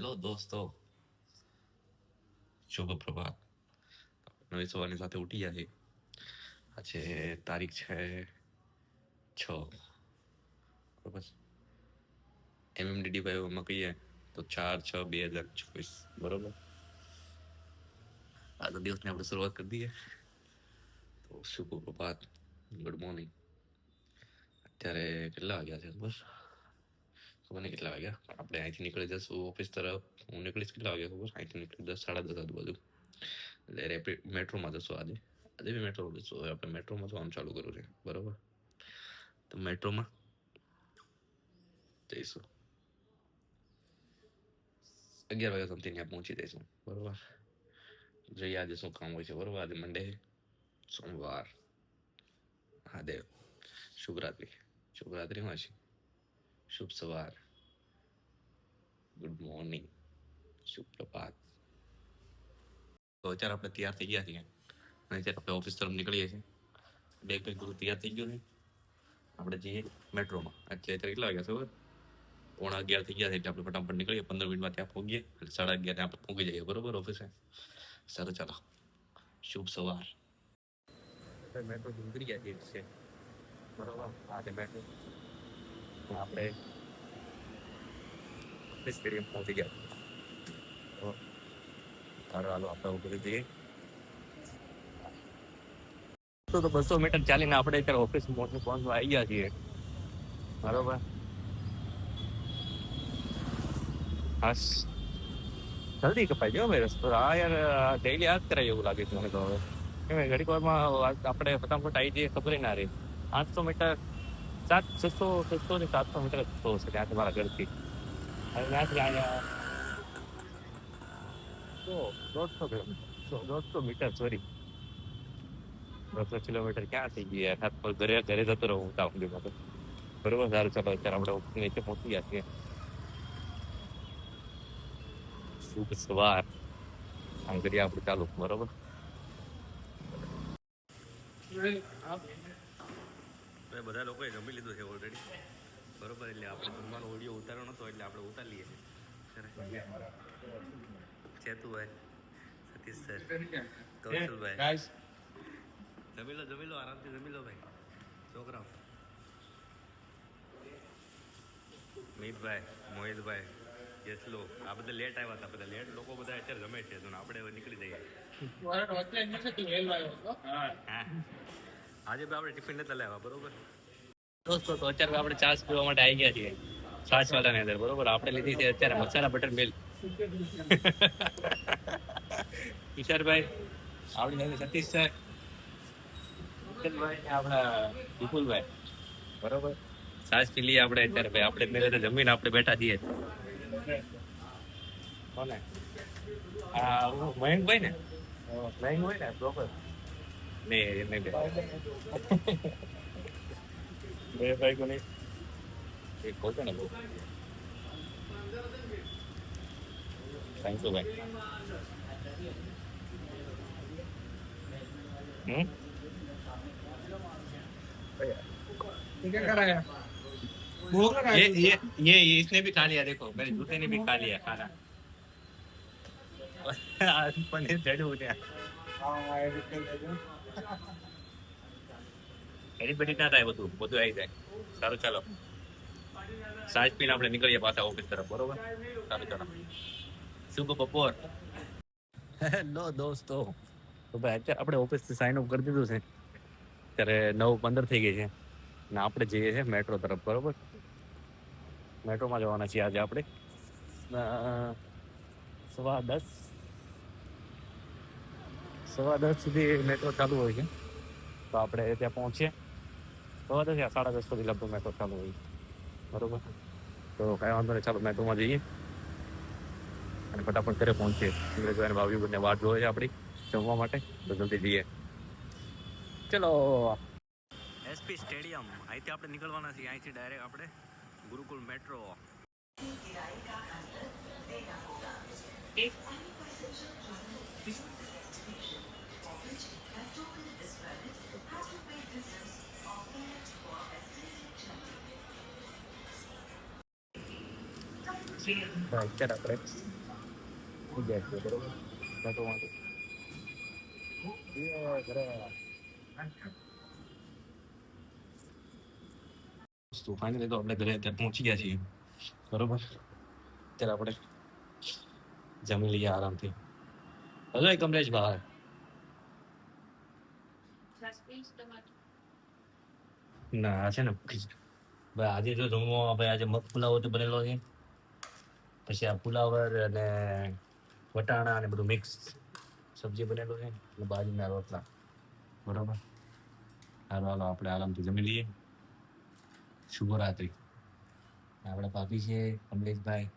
Hello દોસ્તો, શુભ પ્રભાત. નવી સવારની સાથે ઉઠી ગયા છે. આજે તારીખ છે 6, બરોબર. MMDD માં કહીએ તો 4/6/2024, બરોબર. આજના દિવસની આપણે શરૂઆત કરી દઈએ. તો શુભ પ્રભાત, ગુડ મોર્નિંગ. અત્યારે કેટલા વાગ્યા છે બસ ખબર નહીં કેટલા વાગ્યા. આપણે અહીંથી નીકળી જશું ઓફિસ તરફ. હું નીકળીશ કેટલા વાગ્યા ખબર? અહીંથી નીકળી 10 સાડા 10 આજુબાજુ. એટલે રેપિડ મેટ્રોમાં જશું. આજે બી મેટ્રોમાં જશું. હવે આપણે મેટ્રોમાં જવાનું ચાલુ કર્યું છે, બરોબર. તો મેટ્રોમાં જઈશું 11 વાગ્યા સમથિંગ ત્યાં પહોંચી જઈશું, બરોબર. જોઈએ આજે શું કામ હોય છે, બરોબર. આજે મંડે, સોમવાર, મહાદેવ. શુભરાત્રિ. શુભરાત્રિ હોય છે. શુભ સવાર, ગુડ મોર્નિંગ, શુભ પ્રભાત. તો અત્યારે આપણે તૈયાર થઈ ગયા છીએ અને અત્યારે આપણે ઓફિસ તરફ નીકળીએ છીએ. બેગ બધું તૈયાર થઈ ગયું છે. આપણે જઈએ મેટ્રોમાં. અત્યારે કેટલા વાગ્યા ખબર? 11:15 થઈ ગયા છે. એટલે આપણે ફટાફટ નીકળીએ. 15 મિનિટમાં ત્યાં પહોંચીએ. એટલે 11:30 આપણે પહોંચી જઈએ, બરોબર, ઓફિસે. સારું, ચાલો. શુભ સવાર. મેટ્રો નીકળી ગયા છે, બરોબર. આજે મેટ્રો આપણે સ્ટેડિયમ પહોંચી ગયા. હાલો આપણે ઉપર જઈએ. તો 200 મીટર ચાલીને આપણે અત્યારે ઓફિસ પહોંચવા આવી ગયા છીએ, બરોબર. હા, જલ્દી કપાઈ ગયો ભાઈ રસ્તો. આ યાર ડેઈલી આ જ કરાય એવું લાગે છે મને તો. હવે કેમ ઘડીક વારમાં આપણે ફટાફટ આવી જઈએ, ખબર ના રહી. 800 મીટર, 600 ને 700 મીટર થતો હશે ત્યાંથી મારા ઘરથી. હવે ત્યાંથી અહીંયા 150 મીટર, સોરી, 200 કિલોમીટર ક્યાં થઈ ગયા. ઘરે જતો રહું ટાઉનમાં તો, બરોબર. સારું, ચાલો અત્યારે આપણે નીચે પહોંચી ગયા છીએ. શુભ સવાર. આમ કરીએ આપણે ચાલુ, બરોબર. બધા લોકોએ જમી લીધું છે ઓલરેડી, બરોબર. એટલે આપણે જમવાનો ઓડિયો ઉતાર્યો નતો, એટલે આપણે ઉતારી લઈએ. ચેતુભાઈ, સતીશ સર, કૌશલભાઈ, જમી લો આરામથી જમી લો ભાઈ. છોકરાઓ મિતભાઈ, મોહિતભાઈ, યશલો, આ બધા લેટ આવ્યા હતા. બધા લેટ લોકો બધા અત્યારે જમે છે, તો આપણે હવે નીકળી જઈએ. હા, આજે આપણે ટિફિન નતા લાવ્યા, બરોબર દોસ્તો. તો અત્યારે આપણે છાશ પીવા માટે આવી ગયા છીએ છાશ વાળાની અંદર, બરોબર. આપણે લીધી છે અત્યારે મસાલા બટર મિલ્ક. કિશોરભાઈ, આપણી સાથે સતીશ સર, આપણા વિપુલભાઈ, બરોબર. છાશ પી લઈએ આપણે અત્યારે ભાઈ. આપણે મેરે જમીને આપણે બેઠા છીએ. કોને? મયંકભાઈ ને? મયંકભાઈ ને, બરોબર. નહીં બે ભાઈ કોની એક બોલતો ને બહુ થેન્ક યુ ભાઈ. ये इसने भी खा लिया, देखो मेरे जूते ने भी खा लिया खाना. पनीर चढ़ू ત્યાં એની પેટી ના થાય, બધું આવી જાય. સારું, ચાલો. સાજ પીને આપણે નીકળીએ પાછા ઓફિસ તરફ, બરોબર. સારું, ચાલો. શુભ બપોર. હેલો દોસ્તો. તો ભાઈ અત્યારે આપણે ઓફિસથી સાઇન અપ કરી દીધું છે. અત્યારે 9:15 થઈ ગઈ છે ને આપણે જઈએ છીએ મેટ્રો તરફ, બરોબર. મેટ્રોમાં જવાના છીએ આજે આપણે. 10:15 સુધી મેટ્રો ચાલુ હોય છે. તો આપણે ત્યાં પહોંચીએ 10:15 યા 10:30 સુધી લગભગ મેટ્રો ચાલુ હોય, બરોબર. તો કાંઈ વાંધો નહીં, ચાલો મેટ્રોમાં જઈએ અને ફટાફટ ઘરે પહોંચીએ. ઇંગ્રેજ ભાભી બંને વાટ જોવે છે આપણી જમવા માટે, તો જલ્દી જઈએ. ચલો. એસપી સ્ટેડિયમ, અહીંથી આપણે નીકળવાના છીએ. અહીંથી ડાયરેક્ટ આપણે ગુરુકુલ મેટ્રો. અત્યારે આપણે થઈ ગયા છીએ બરોબર તો વાંધો તો ફાઇનલી તો આપણે ઘરે અત્યારે પહોંચી ગયા છીએ બરોબર અત્યારે આપણે જમી લઈએ આરામથી હલો કમલેશ બહાર ના આ છે ને ભાઈ આજે જો જમવામાં ભાઈ આજે મગ પુલાવ તો બનેલો છે પછી આ પુલાવર અને વટાણા અને બધું મિક્સ સબ્જી બનેલું છે અને બાજરીના રોટલા બરોબર હાલો હાલો આપણે આરામથી જમી લઈએ શુભરાત્રી આપણા ભાભી છે કમલેશભાઈ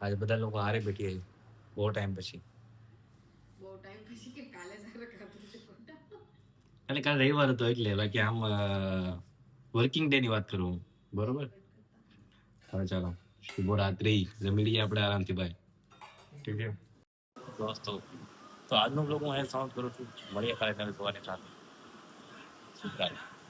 આજે બધા લોકો હારે બેઠીએ છીએ બહુ ટાઈમ પછી એટલે કાલે રવિવાર હતો એટલે બાકી આમ વર્કિંગ ડે ની વાત કરું બરોબર હવે ચાલો શુભરાત્રી જમી લઈએ આપણે આરામથી ભાઈ ઠીક છે દોસ્તો તો આજનો બ્લોગ હું અહીંયા સમાપ્ત કરું છું મળીએ કાલે સવારે સાથે શુભરાત્રી